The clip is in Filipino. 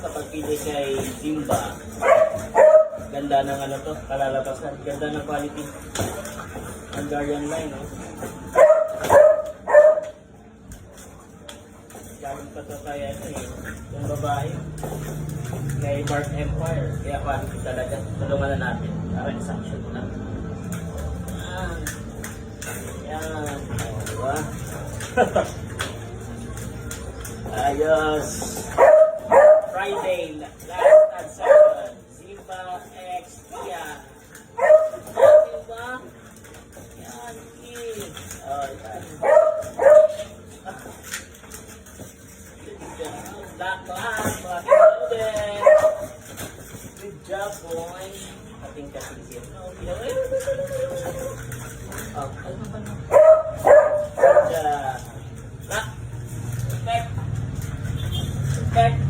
kapag pili kay Simba. Ganda ng ano to, kalalabasan. Ganda ng quality. Hungarian line, no? Galing pa to kaya ano eh. Yung babae. Kay Bark Empire. Kaya quality talaga. Tulungan na natin. Para sanction na. Yan. Yan. O, diba? Ayos. Friday, last and second. Simba X Tia. Diba? Yan. Oh, yan. Black lahat, mga kinaulit. Good job, boy. Ating kasisip. Oh, ano ba na? Good job. Respect. Respect.